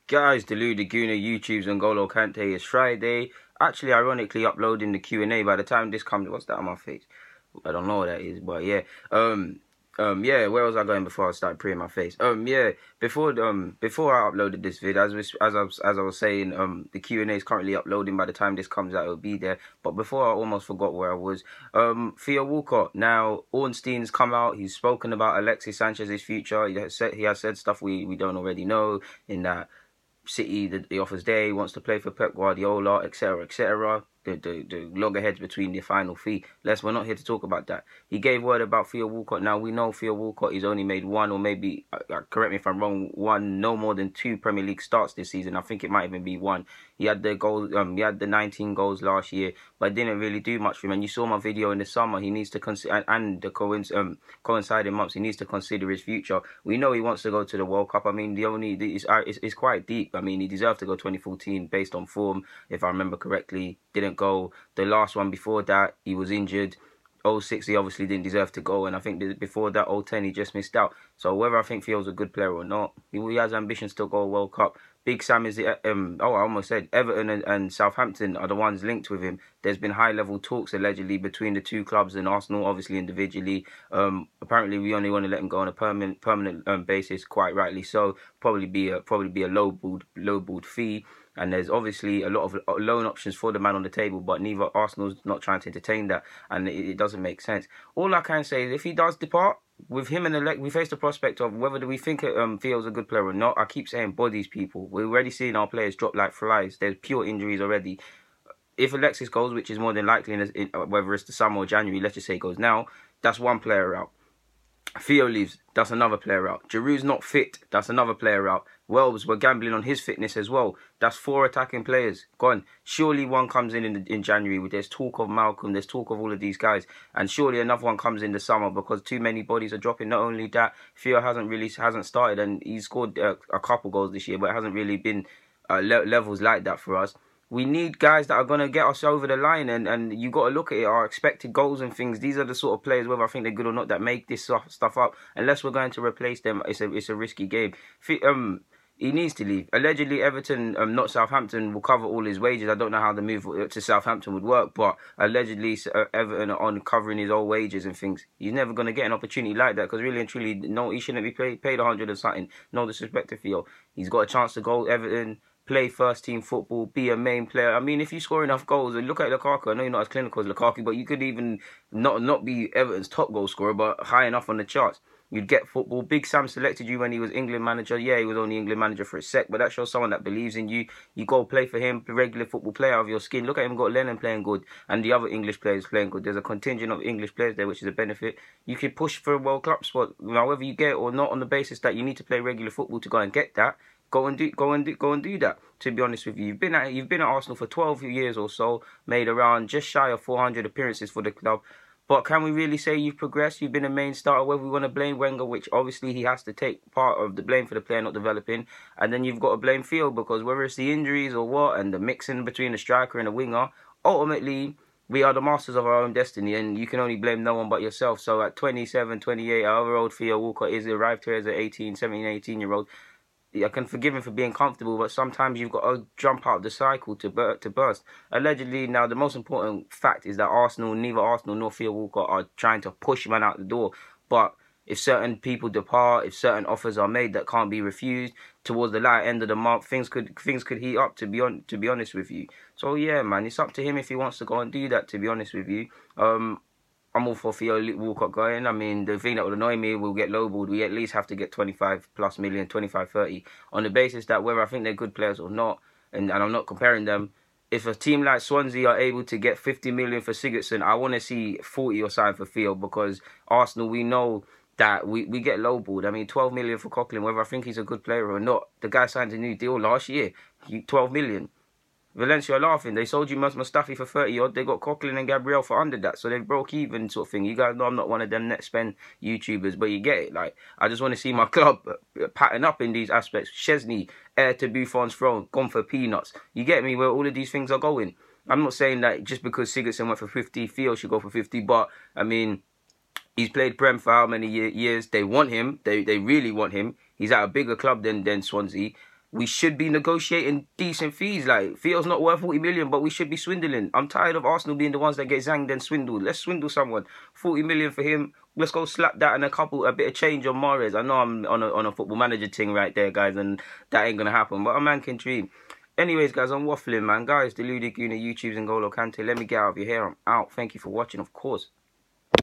Guys, Delu Laguna, YouTube's and Golo Kante is Friday. Actually, ironically, uploading the Q&A. By the time this comes, what's that on my face? I don't know what that is, but yeah. Yeah. Where was I going before I started preying my face? Yeah. Before I uploaded this vid, as I was saying, the Q&A is currently uploading. By the time this comes out, it'll be there. But before, I almost forgot where I was. Theo Walcott. Now, Ornstein's come out. He's spoken about Alexis Sanchez's future. He has said stuff we don't already know, in that City, the offers there, he wants to play for Pep Guardiola, etc., etc. The loggerheads between the final fee. We're not here to talk about that. He gave word about Theo Walcott. Now, we know Theo Walcott, he's only made one, or maybe, correct me if I'm wrong, no more than 2 Premier League starts this season. I think it might even be 1. He had the goals, he had the 19 goals last year, but didn't really do much for him. And you saw my video in the summer. He needs to consider, and the coinciding months, he needs to consider his future. We know he wants to go to the World Cup. I mean, it's quite deep. I mean, he deserved to go 2014 based on form, if I remember correctly. Didn't go. The last one before that, he was injured. 06, he obviously didn't deserve to go, and I think before that, 010, he just missed out. So whether I think Theo's a good player or not, he has ambitions to go World Cup. Big Sam is I almost said Everton and Southampton are the ones linked with him. There's been high-level talks allegedly between the two clubs and Arsenal, obviously individually. Apparently, we only want to let him go on a permanent basis, quite rightly so. Probably be a lowballed fee. And there's obviously a lot of loan options for the man on the table, but neither Arsenal's not trying to entertain that, and it doesn't make sense. All I can say is, if he does depart, with him and we face the prospect of whether we think Theo's a good player or not. I keep saying bodies, people. We're already seeing our players drop like flies. There's pure injuries already. If Alexis goes, which is more than likely, whether it's the summer or January, let's just say he goes now, that's one player out. Theo leaves, that's another player out. Giroud's not fit, that's another player out. Wells, we're gambling on his fitness as well. That's 4 attacking players gone. Surely one comes in January. There's talk of Malcolm, there's talk of all of these guys, and surely another one comes in the summer, because too many bodies are dropping. Not only that, Theo hasn't started, and he's scored a couple goals this year, but it hasn't really been levels like that for us. We need guys that are going to get us over the line, and you got to look at it, our expected goals and things. These are the sort of players, whether I think they're good or not, that make this stuff up. Unless we're going to replace them, it's a risky game. He needs to leave. Allegedly, Everton, not Southampton, will cover all his wages. I don't know how the move to Southampton would work, but allegedly Everton are on covering his old wages and things. He's never going to get an opportunity like that, because really and truly, no, he shouldn't be paid 100 or something. No disrespect to Theo. He's got a chance to go Everton, play first-team football, be a main player. I mean, if you score enough goals, and look at Lukaku, I know you're not as clinical as Lukaku, but you could even not be Everton's top goal scorer, but high enough on the charts. You'd get football. Big Sam selected you when he was England manager. Yeah, he was only England manager for a sec, but that shows someone that believes in you. You go play for him, regular football, play out of your skin. Look at him, got Lennon playing good, and the other English players playing good. There's a contingent of English players there, which is a benefit. You could push for a World Cup spot, however you get it or not, on the basis that you need to play regular football to go and get that. Go and do that. To be honest with you, you've been at Arsenal for 12 years or so, made around just shy of 400 appearances for the club. But can we really say you've progressed? You've been a main starter. Whether we want to blame Wenger, which obviously he has to take part of the blame for the player not developing, and then you've got to blame Theo, because whether it's the injuries or what, and the mixing between the striker and the winger, ultimately we are the masters of our own destiny, and you can only blame no one but yourself. So at 27, 28, however old Theo Walcott is, arrived here as an 17, 18-year-old. I can forgive him for being comfortable, but sometimes you've got to jump out of the cycle to burst. Allegedly, now the most important fact is that neither Arsenal nor Theo Walcott are trying to push man out the door. But if certain people depart, if certain offers are made that can't be refused, towards the latter end of the month, things could heat up. To be honest with you. So yeah, man, it's up to him if he wants to go and do that. To be honest with you, I'm all for Theo Walcott going. I mean, the thing that would annoy me, we'll get lowballed. We at least have to get 25 plus million, 25, 30, on the basis that whether I think they're good players or not, and I'm not comparing them, if a team like Swansea are able to get 50 million for Sigurdsson, I want to see 40 or something for Theo, because Arsenal, we know that we get lowballed. I mean, 12 million for Coquelin, whether I think he's a good player or not. The guy signed a new deal last year, 12 million. Valencia are laughing. They sold you Mustafi for 30 odd. They got Coquelin and Gabriel for under that. So they broke even, sort of thing. You guys know I'm not one of them net spend YouTubers, but you get it. Like, I just want to see my club pattern up in these aspects. Chesney, heir to Buffon's throne, gone for peanuts. You get me, where all of these things are going. I'm not saying that just because Sigurdsson went for 50, Theo should go for 50, but I mean, he's played Prem for how many years? They want him. They really want him. He's at a bigger club than Swansea. we should be negotiating decent fees. Like, Theo's not worth 40 million, but we should be swindling. I'm tired of Arsenal being the ones that get zanged and swindled. Let's swindle someone. 40 million for him. Let's go slap that and a bit of change on Mahrez. I know I'm on a football manager thing right there, guys, and that ain't going to happen, but a man can dream. Anyways, guys, I'm waffling, man. Guys, Deluded Guna, YouTube's and N'Golo Kante. Let me get out of your hair. I'm out. Thank you for watching, of course.